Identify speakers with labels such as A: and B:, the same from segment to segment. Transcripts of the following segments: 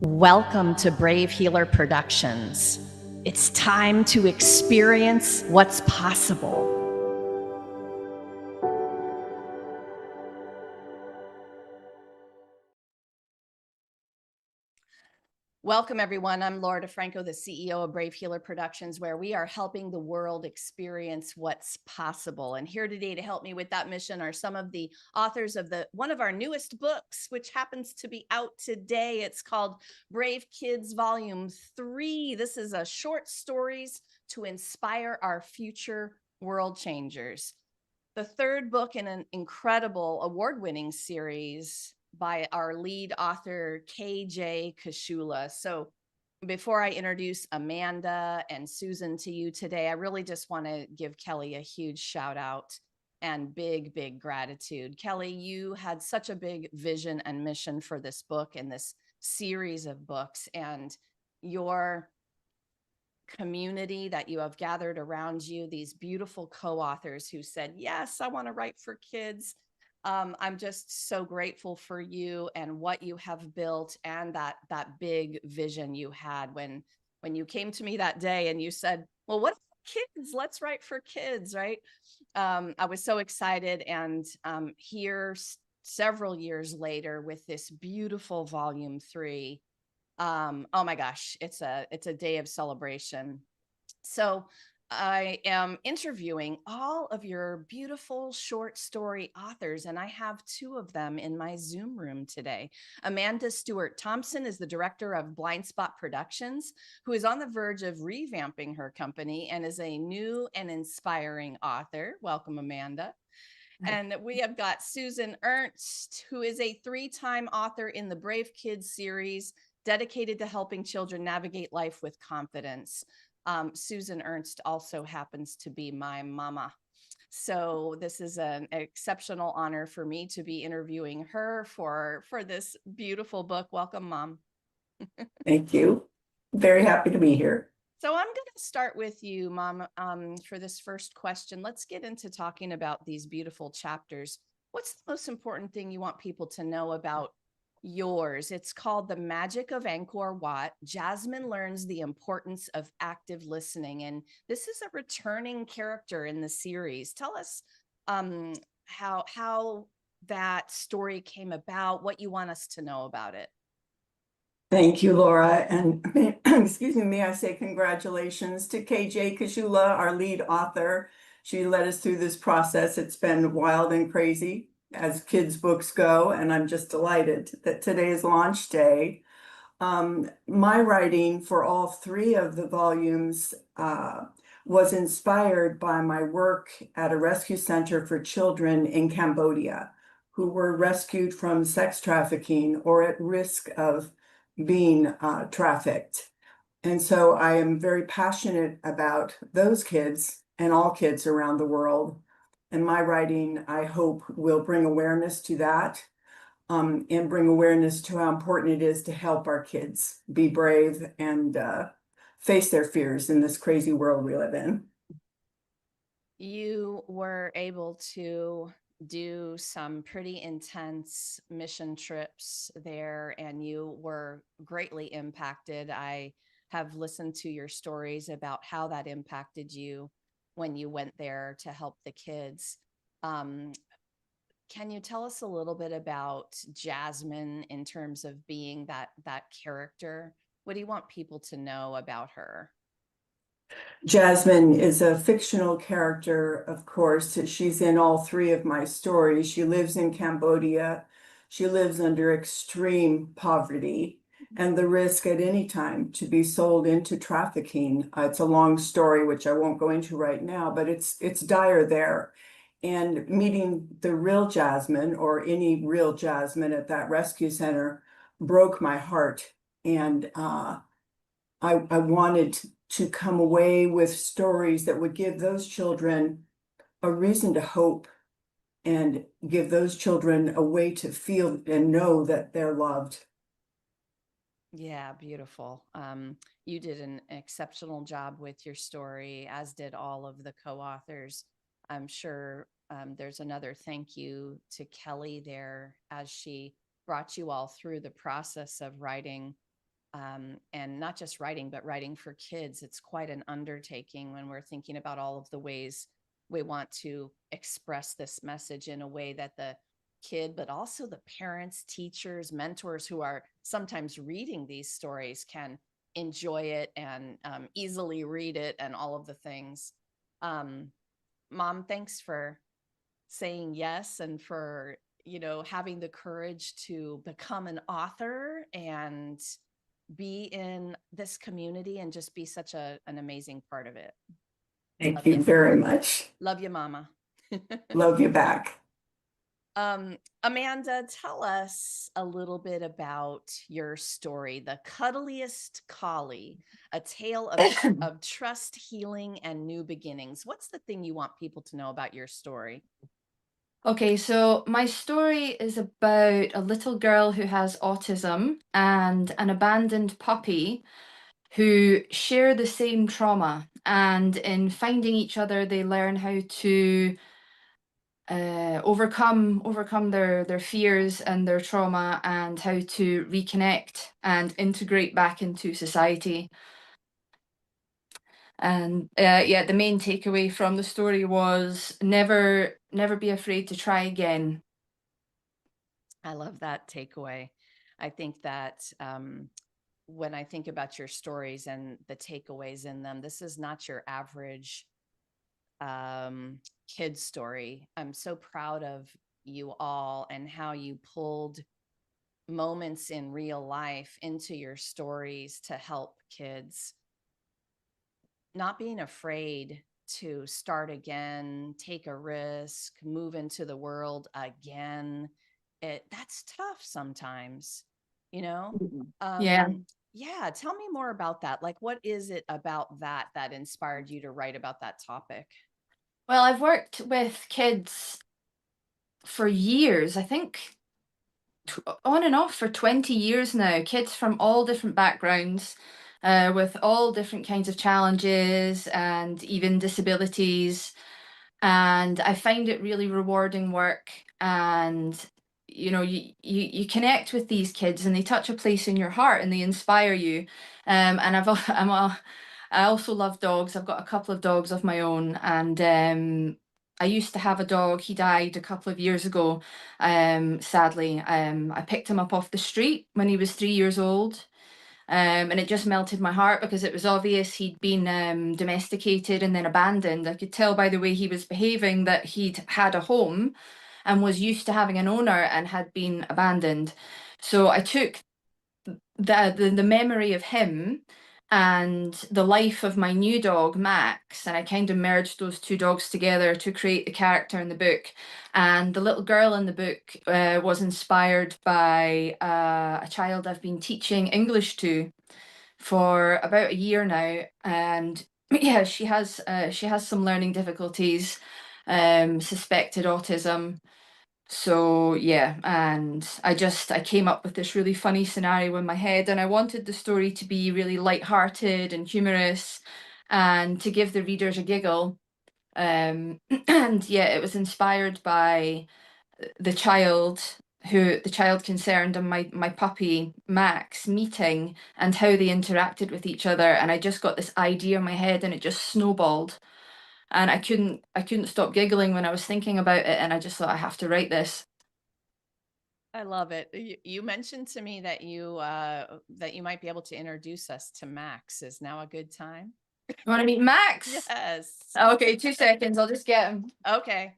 A: Welcome to Brave Healer Productions. It's time to experience what's possible. Welcome, everyone. I'm Laura DeFranco, the CEO of Brave Healer Productions, where we are helping the world experience what's possible. And here today to help me with that mission are some of the authors of one of our newest books, which happens to be out today. It's called Brave Kids Volume 3. This is a short stories to inspire our future world changers. The third book in an incredible award-winning series by our lead author, KJ Kashula. So before I introduce Amanda and Susan to you today, I really just want to give Kelly a huge shout out and big, big gratitude. Kelly, you had such a big vision and mission for this book and this series of books, and your community that you have gathered around you, these beautiful co-authors who said, yes, I want to write for kids. I'm just so grateful for you and what you have built, and that big vision you had when you came to me that day and you said, well, what kids? Let's write for kids, right? I was so excited, and here several years later with this beautiful volume 3. Oh my gosh, it's a day of celebration. So I am interviewing all of your beautiful short story authors, and I have 2 of them in my Zoom room today. Amanda Stewart Thompson is the director of Blind Spot Productions, who is on the verge of revamping her company and is a new and inspiring author. Welcome, Amanda. And we have got Susan Ernst, who is a 3-time author in the Brave Kids series, dedicated to helping children navigate life with confidence. Susan Ernst also happens to be my mama. So this is an exceptional honor for me to be interviewing her for this beautiful book. Welcome, Mom.
B: Thank you. Very happy to be here.
A: So I'm going to start with you, Mom, for this first question. Let's get into talking about these beautiful chapters. What's the most important thing you want people to know about yours? It's called The Magic of Angkor Wat. Jasmine learns the importance of active listening. And this is a returning character in the series. Tell us how that story came about, what you want us to know about it.
B: Thank you, Laura. And excuse me, may I say congratulations to KJ Kashula, our lead author. She led us through this process. It's been wild and crazy as kids' books go, and I'm just delighted that today is launch day. My writing for all 3 of the volumes was inspired by my work at a rescue center for children in Cambodia who were rescued from sex trafficking or at risk of being trafficked. And so I am very passionate about those kids and all kids around the world. And my writing, I hope, will bring awareness to that, and bring awareness to how important it is to help our kids be brave and face their fears in this crazy world we live in.
A: You were able to do some pretty intense mission trips there, and you were greatly impacted. I have listened to your stories about how that impacted you when you went there to help the kids. Can you tell us a little bit about Jasmine in terms of being that character? What do you want people to know about her?
B: Jasmine is a fictional character, of course. She's in all 3 of my stories. She lives in Cambodia. She lives under extreme poverty and the risk at any time to be sold into trafficking. It's a long story, which I won't go into right now, but it's dire there. And meeting the real Jasmine, or any real Jasmine at that rescue center, broke my heart. And I wanted to come away with stories that would give those children a reason to hope and give those children a way to feel and know that they're loved.
A: Yeah, beautiful. You did an exceptional job with your story, as did all of the co-authors. I'm sure there's another thank you to Kelly there, as she brought you all through the process of writing And not just writing, but writing for kids. It's quite an undertaking when we're thinking about all of the ways we want to express this message in a way that the kid, but also the parents, teachers, mentors who are sometimes reading these stories can enjoy it and easily read it and all of the things. Mom, thanks for saying yes and for, having the courage to become an author and be in this community and just be such an amazing part of it.
B: Thank
A: Love
B: you
A: you.
B: very much.
A: Love you, Mama.
B: Love you back.
A: Amanda, tell us a little bit about your story, The Cuddliest Collie, a tale of trust, healing, and new beginnings. What's the thing you want people to know about your story?
C: Okay, so my story is about a little girl who has autism and an abandoned puppy who share the same trauma. And in finding each other, they learn how to overcome their fears and their trauma, and how to reconnect and integrate back into society. And yeah, the main takeaway from the story was never be afraid to try again.
A: I love that takeaway. I think that when I think about your stories and the takeaways in them, this is not your average kid story. I'm so proud of you all and how you pulled moments in real life into your stories to help kids. Not being afraid to start again, take a risk, move into the world again. That's tough sometimes, you know?
C: Yeah.
A: Yeah, tell me more about that. Like, what is it about that that inspired you to write about that topic?
C: Well, I've worked with kids for years, I think on and off for 20 years now, kids from all different backgrounds, with all different kinds of challenges and even disabilities. And I find it really rewarding work. And you connect with these kids and they touch a place in your heart and they inspire you. And I also love dogs. I've got a couple of dogs of my own, and I used to have a dog. He died a couple of years ago, sadly. I picked him up off the street when he was 3 years old. And it just melted my heart because it was obvious he'd been domesticated and then abandoned. I could tell by the way he was behaving that he'd had a home and was used to having an owner and had been abandoned. So I took the memory of him and the life of my new dog Max, and I kind of merged those two dogs together to create the character in the book. And the little girl in the book was inspired by a child I've been teaching English to for about a year now, and yeah, she has some learning difficulties, suspected autism. So yeah, and I came up with this really funny scenario in my head, and I wanted the story to be really light-hearted and humorous and to give the readers a giggle. And yeah, it was inspired by the child concerned and my puppy Max meeting and how they interacted with each other. And I just got this idea in my head and it just snowballed. And I couldn't stop giggling when I was thinking about it, and I just thought I have to write this.
A: I love it. You mentioned to me that you might be able to introduce us to Max. Is now a good time?
C: You want to meet Max?
A: Yes.
C: Okay, 2 seconds. I'll just get him.
A: Okay.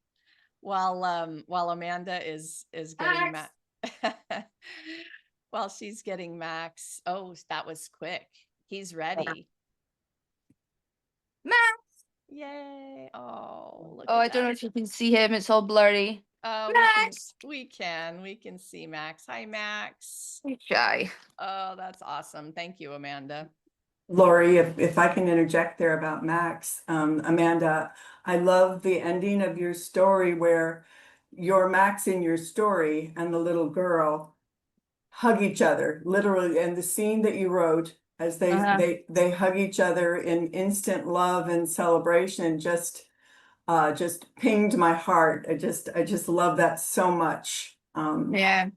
A: While Amanda is getting
C: Max.
A: while she's getting Max. Oh, that was quick. He's ready.
C: Max.
A: Yay. Oh, look
C: Oh,
A: at
C: I don't know
A: that.
C: if you can see him. It's all blurry.
A: Oh,
C: Max.
A: we can see Max. Hi, Max.
C: He's shy.
A: Oh, that's awesome. Thank you, Amanda.
B: Lori, if I can interject there about Max, Amanda, I love the ending of your story where your Max in your story and the little girl hug each other, literally, and the scene that you wrote as they hug each other in instant love and celebration just pinged my heart. I just love that so much.
C: Yeah.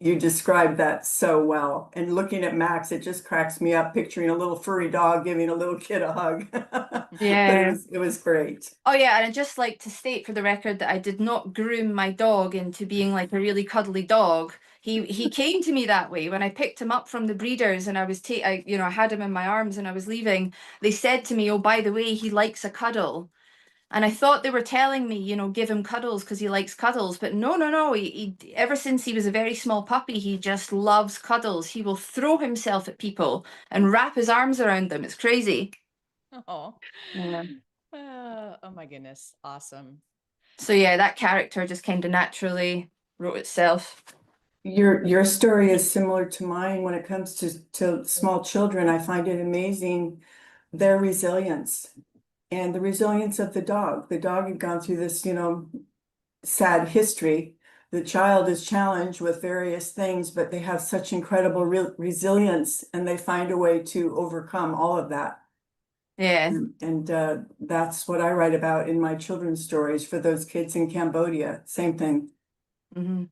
B: You described that so well. And looking at Max, it just cracks me up picturing a little furry dog giving a little kid a hug. But
C: Yeah.
B: it was great.
C: Oh yeah, and I'd just like to state for the record that I did not groom my dog into being like a really cuddly dog. He came to me that way when I picked him up from the breeders, and I was I had him in my arms and I was leaving. They said to me, "Oh, by the way, he likes a cuddle." And I thought they were telling me, give him cuddles because he likes cuddles. But no, no, no. He ever since he was a very small puppy, he just loves cuddles. He will throw himself at people and wrap his arms around them. It's crazy.
A: Oh,
C: Yeah.
A: oh my goodness. Awesome.
C: So yeah, that character just kind of naturally wrote itself.
B: Your story is similar to mine when it comes to small children. I find it amazing their resilience and the resilience of the dog. The dog had gone through this, sad history. The child is challenged with various things, but they have such incredible resilience and they find a way to overcome all of that.
C: Yeah.
B: And that's what I write about in my children's stories for those kids in Cambodia. Same thing.
C: Mm-hmm.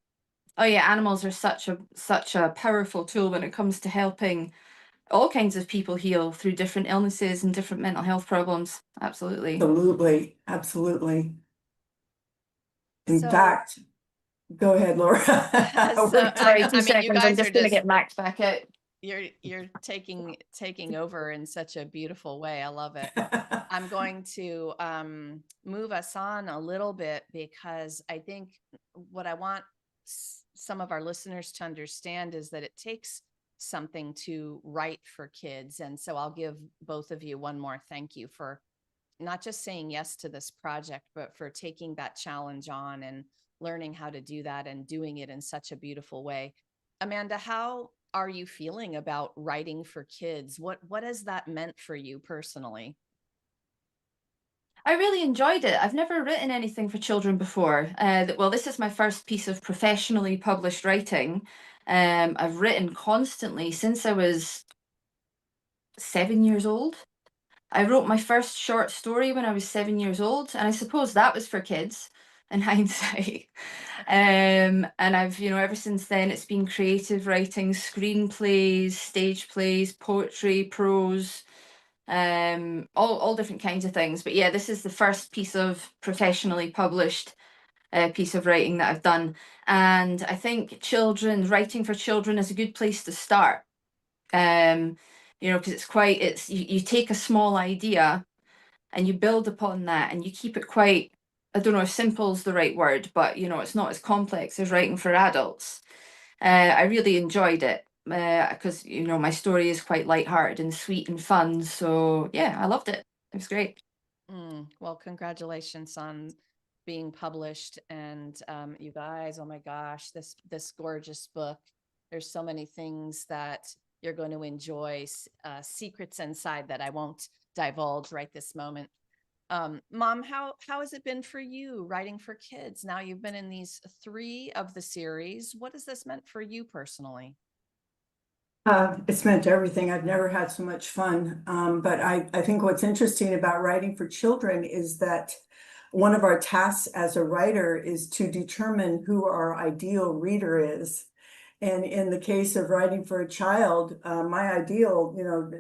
C: Oh yeah, animals are such a powerful tool when it comes to helping all kinds of people heal through different illnesses and different mental health problems. Absolutely.
B: Absolutely, absolutely. In
A: So,
B: fact, go ahead, Laura.
A: so
C: Sorry,
A: I
C: two
A: mean, you
C: seconds. I'm
A: guys are
C: just gonna
A: just
C: get Max back out.
A: you're taking over in such a beautiful way. I love it. I'm going to move us on a little bit because I think what I want some of our listeners to understand is that it takes something to write for kids. And so I'll give both of you one more thank you for not just saying yes to this project, but for taking that challenge on and learning how to do that and doing it in such a beautiful way. Amanda, how are you feeling about writing for kids? What has that meant for you personally?
C: I really enjoyed it. I've never written anything for children before. Well, this is my first piece of professionally published writing. I've written constantly since I was 7 years old. I wrote my first short story when I was 7 years old, and I suppose that was for kids in hindsight. And I've, ever since then, it's been creative writing, screenplays, stage plays, poetry, prose, all different kinds of things. But yeah, this is the first piece of professionally published piece of writing that I've done. And I think writing for children is a good place to start. Because you take a small idea and you build upon that and you keep it quite, I don't know if simple is the right word, but it's not as complex as writing for adults. I really enjoyed it because my story is quite lighthearted and sweet and fun. So yeah, I loved it. It was great.
A: Well, congratulations on being published, and you guys, oh my gosh, this gorgeous book. There's so many things that you're going to enjoy, secrets inside that I won't divulge right this moment. Mom, how has it been for you writing for kids? Now you've been in these 3 of the series. What has this meant for you personally?
B: It's meant everything. I've never had so much fun. But I think what's interesting about writing for children is that one of our tasks as a writer is to determine who our ideal reader is. And in the case of writing for a child, my ideal,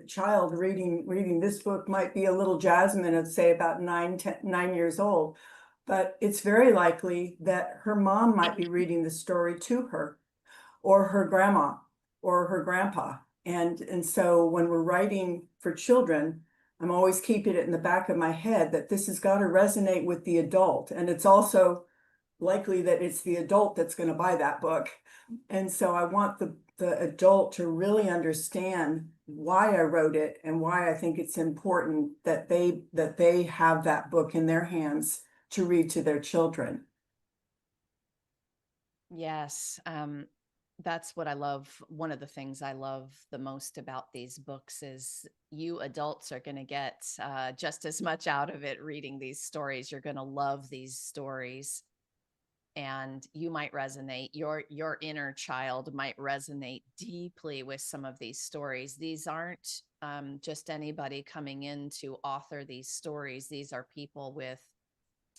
B: child reading this book might be a little Jasmine of say about 9 years old. But it's very likely that her mom might be reading the story to her, or her grandma, or her grandpa. And so when we're writing for children, I'm always keeping it in the back of my head that this has got to resonate with the adult. And it's also likely that it's the adult that's going to buy that book. And so I want the adult to really understand why I wrote it and why I think it's important that they have that book in their hands to read to their children.
A: Yes, that's what I love. One of the things I love the most about these books is you adults are going to get just as much out of it reading these stories. You're going to love these stories, and you might resonate. Your inner child might resonate deeply with some of these stories. These aren't just anybody coming in to author these stories. These are people with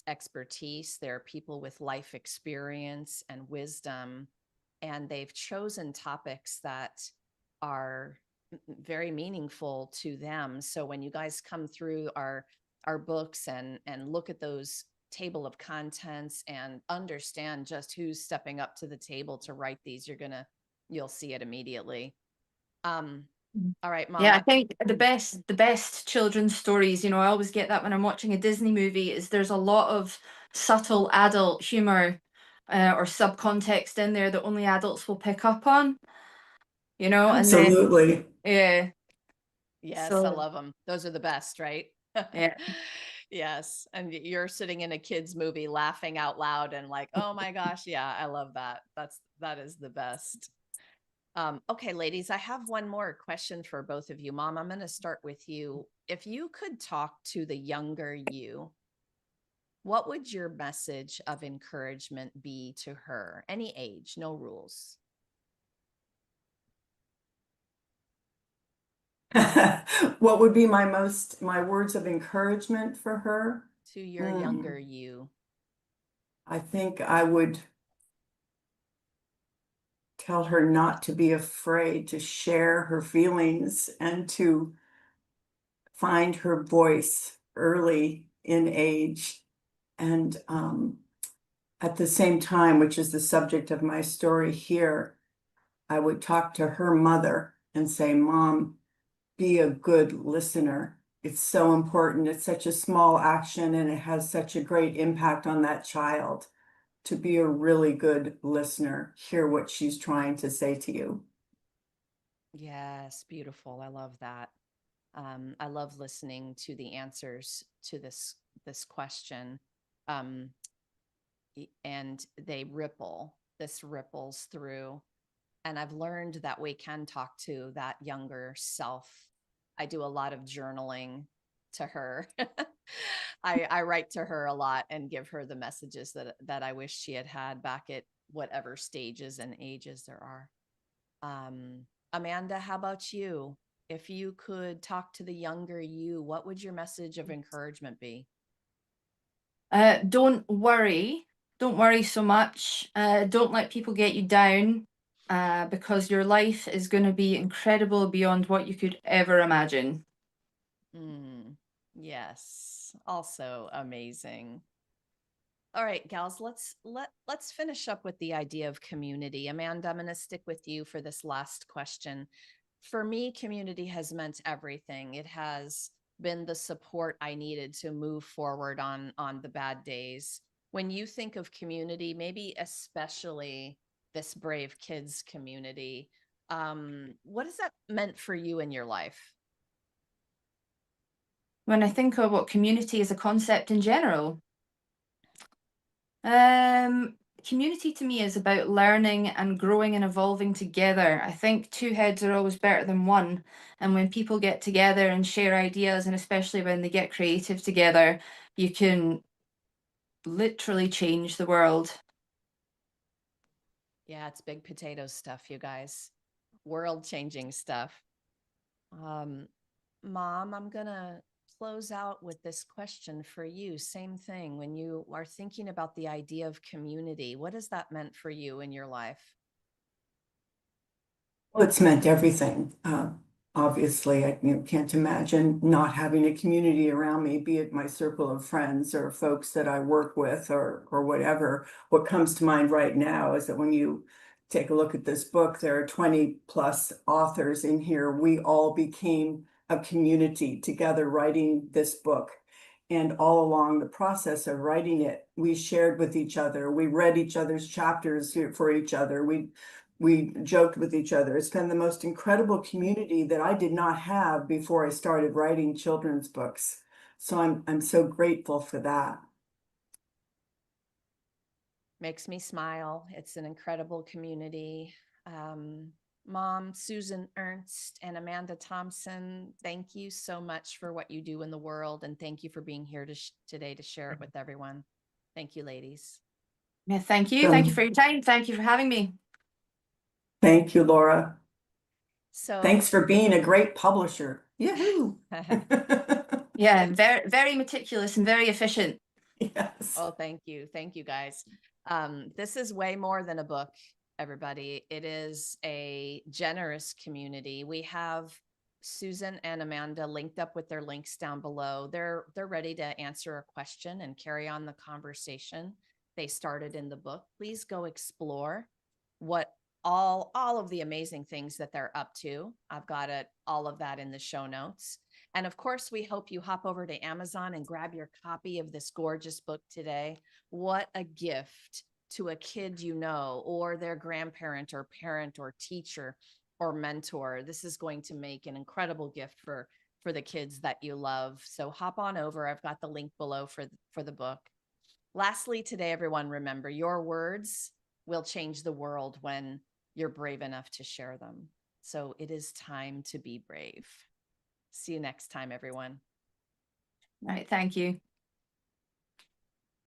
A: expertise. They're people with life experience and wisdom, and they've chosen topics that are very meaningful to them. So when you guys come through our books and look at those table of contents and understand just who's stepping up to the table to write these, you'll see it immediately. All right, Mom.
C: Yeah, I think the best children's stories, you know, I always get that when I'm watching a Disney movie, is there's a lot of subtle adult humor or subcontext in there that only adults will pick up on, you know, and then
B: Absolutely.
C: yeah.
A: Yes, I
C: So
A: love them. Those are the best, right?
C: yeah.
A: Yes. And you're sitting in a kid's movie laughing out loud and like, oh my gosh, yeah, I love that. That is the best. Okay, ladies, I have one more question for both of you. Mom, I'm going to start with you. If you could talk to the younger you, what would your message of encouragement be to her? Any age, no rules.
B: What would be my words of encouragement for her?
A: To your younger you.
B: I think I would tell her not to be afraid to share her feelings and to find her voice early in age. And at the same time, which is the subject of my story here, I would talk to her mother and say, Mom, be a good listener. It's so important. It's such a small action and it has such a great impact on that child. To be a really good listener, hear what she's trying to say to you.
A: Yes, beautiful. I love that. I love listening to the answers to this question. And they ripple. This ripples through. And I've learned that we can talk to that younger self. I do a lot of journaling to her. I write to her a lot and give her the messages that I wish she had had back at whatever stages and ages there are. Amanda, how about you? If you could talk to the younger you, what would your message of encouragement be?
C: Don't worry. Don't worry so much. Don't let people get you down because your life is going to be incredible beyond what you could ever imagine.
A: Yes, also amazing. All right, gals, let's finish up with the idea of community. Amanda, I'm going to stick with you for this last question. For me, community has meant everything. It has been the support I needed to move forward on the bad days. When you think of community, maybe especially this Brave Kids community, what has that meant for you in your life?
C: When I think of what community is a concept in general, community to me is about learning and growing and evolving together. I think two heads are always better than one. And when people get together and share ideas, and especially when they get creative together, you can literally change the world.
A: Yeah, it's big potato stuff, you guys. World changing stuff. Mom, I'm going to close out with this question for you. Same thing. When you are thinking about the idea of community, what has that meant for you in your life?
B: Well, it's meant everything. Obviously, I can't imagine not having a community around me, be it my circle of friends or folks that I work with or whatever. What comes to mind right now is that when you take a look at this book, there are 20 plus authors in here. We all became a community together writing this book. And all along the process of writing it, we shared with each other. We read each other's chapters for each other. We joked with each other. It's been the most incredible community that I did not have before I started writing children's books. So I'm so grateful for that.
A: Makes me smile. It's an incredible community. Mom, Susan Ernst and Amanda Thompson, thank you so much for what you do in the world. And thank you for being here today to share it with everyone. Thank you, ladies.
C: Yeah, thank you. Thank you for your time. Thank you for having me.
B: Thank you, Laura.
A: So
B: thanks for being a great publisher. Yahoo!
C: Yeah, very, very meticulous and very efficient.
B: Yes.
A: Oh, thank you. Thank you, guys. This is way more than a book. everybody. It is a generous community. We have Susan and Amanda linked up with their links down below. They're ready to answer a question and carry on the conversation they started in the book. Please go explore what all of the amazing things that they're up to. I've got all of that in the show notes. And of course, we hope you hop over to Amazon and grab your copy of this gorgeous book today. What a gift to a kid you know, or their grandparent or parent or teacher or mentor. This is going to make an incredible gift for the kids that you love. So hop on over. I've got the link below for the book. Lastly, today, everyone, remember, your words will change the world when you're brave enough to share them. So it is time to be brave. See you next time, everyone.
C: Right. Thank you.